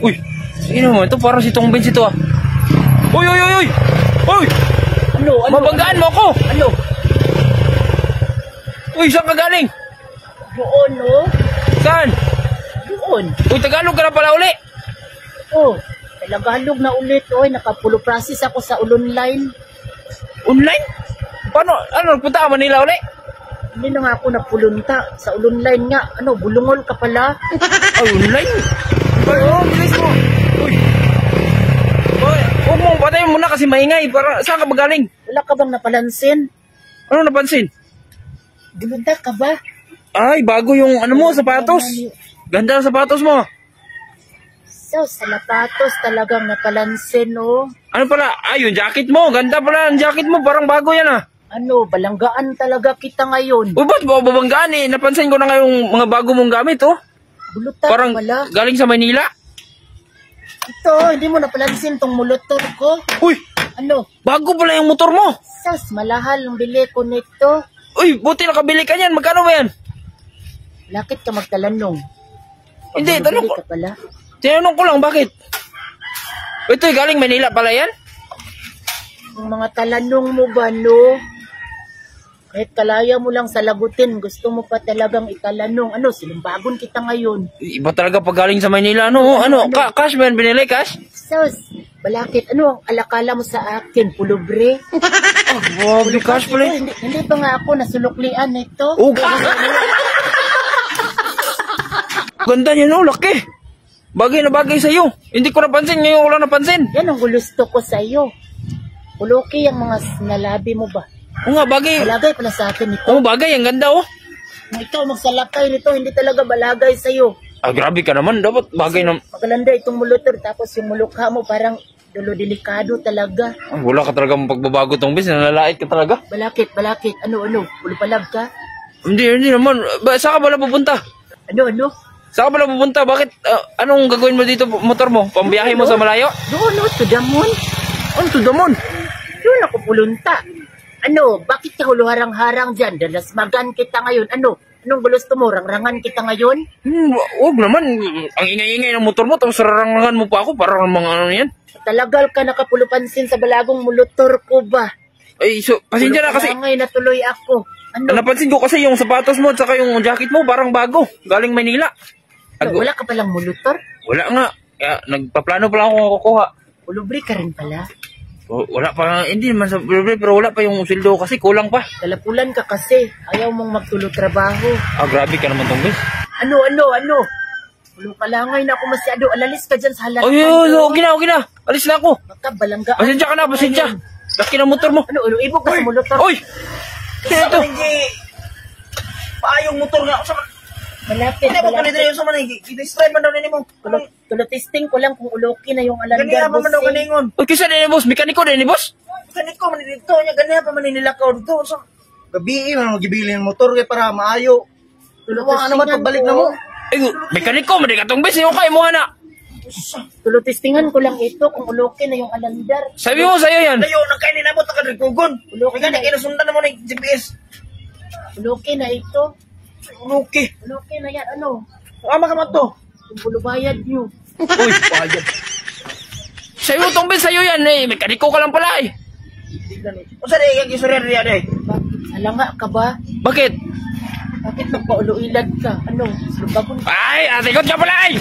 Uy, sino mo? Ito parang si Tong Benz ito ah. Uy, uy, uy, uy! Uy! Ano? Mabanggaan mo ako! Ano? Uy, saan ka galing? Doon, no? Saan? Doon. Uy, Tagalog ka na pala uli. Oh, Tagalog na ulit. Oy, nakapulo process ako sa online. Online? Paano? Ano, nagpunta ka Manila uli? Hindi na nga ako napulunta. Sa online nga. Ano, bulungol ka pala. Ay, online? Ay, oh, bilis mo. Uy. Uy, huwag mo, patayin mo na kasi maingay. Para, saan ka ba galing? Wala ka bang napalansin? Ano napansin? Gumanda ka ba? Ay, bago yung ano mo, sapatos. Ganda ang sapatos mo. So, sa lapatos talagang napalansin, oh. Ano pala? Ay, yung jacket mo. Ganda pala ang jacket mo. Parang bago yan ah. Ano, balanggaan talaga kita ngayon. Uy, ba't ba babanggaan eh? Napansin ko na ngayong mga bago mong gamit oh. Bulutan Parang pala. galing sa Manila. Ito, hindi mo napalansin tong mulutor ko. Uy, Ano, bago pala yung motor mo. sas, malahal ang bili ko nito. Uy, buti nakabili ka niyan. Magkano ba yan? Lakit ka magtalanong. Hindi, Bumibili tanong ko. ka pala. Tinanong ko lang, bakit? Ito, galing Manila pala yan? Yung mga talanong mo ba, no? Kahit kalaya mo lang sa lagutin, gusto mo pa talagang italanong. Ano, sinumbagon kita ngayon. Iba talaga pag galing sa Manila. Ano? Cash ba yan? Binili cash? Sus, balakit, ano ang alakala mo sa akin? Pulubre? Oh, wow, cash pala. Hindi pa nga ako nasuluklian nito. Oh, ganda niya no, laki. Bagay na bagay sa'yo. Hindi ko napansin, ngayon ko lang napansin. Yan ang gusto ko sa iyo. Puluki ang mga nalabi mo ba? Oo nga, bagay. Balagay pala sa akin ito. Oo, bagay, ang ganda oh. Ikaw magsalakay nito, hindi talaga balagay sa iyo. Ah, grabe ka naman. Dapat bagay na... Magalanda itong mulutor, tapos yung mulukha mo parang dulo delikado talaga. Ah, wala ka talaga pagbabago tong bis. Nalalait ka talaga. Balakit, ano, pulupalag ka? Hindi naman. Saan ka pala pupunta? Ano? Saan ka pala pupunta? Bakit? Anong gagawin mo dito, motor mo? Pambiyahe mo sa malayo? Doon, to Damon. Ano to, damon? Doon ako pulunta. Ano, bakit ka huluharang-harang dyan? Dalasmagan kita ngayon. Ano? Anong gusto mo? Rangrangan kita ngayon? Huwag naman. Ang ingay-ingay ng motor mo, tapos rarangangan mo pa ako. Parang mga ano yan. Talagal ka nakapulupansin sa balagong mulutor ko ba? Ay, so, pasensya na kasi. Ngayon natuloy ako. Ano? Napansin ko kasi yung sapatos mo at saka yung jacket mo parang bago. Galing Manila. Wala ka palang mulutor? Wala nga. Kaya, nagpaplano pa lang ako kukuha. Ulubre ka rin pala. Wala pa, hindi naman sa pero wala pa yung sildo kasi kulang pa. Dalapulan ka kasi. Ayaw mong magtulo trabaho. Ah, grabe ka naman tong bis. Ano? Ulo ka lang ngayon ako masyado. Alalis ka dyan sa halaman. Okay na. Alis na ako. Baka balanggaan. Pasensya ka na, pasensya. Laki ng motor mo. Ano, ibog ka sa mulutor. Uy! Ito. Paayong motor nga ako sa Malapit. Hindi mo kanina yung sa manay. I-describe man daw nini mo. Tulo-testing ko lang kung uloki na yung alandar. Ganyan pa man daw kaningon. Uy, kisa din ni boss. Mekaniko din ni boss. Kanit ko man dito niya. Ganyan pa man nilakaw dito. So, gabi man magibili ng motor kaya para maayo. Tuloy naman pagbalik na mo. Ay, mekaniko. Mali ka tong bis. Yung kaya mo na. Tulo-testingan ko lang ito kung uloki na yung alandar. Sabi mo sa'yo yan. Tayo, nagkainin na mo. Takadrikugon. Kaya na kinasundan na mo ng GPS. Uloki na ito. Unuki. Uloki na yan. Ano? Ama ka man to. Yung bulubayad nyo. Uy, bayad. Sa'yo tong bis. Sa'yo yan eh. Mekaniko ka lang pala eh. O sa yung isurya rin yan eh. Alanga ka ba? Bakit? Bakit nagpaulo-ilad ka? Ano? Bagon Ay, atikot ka pala eh.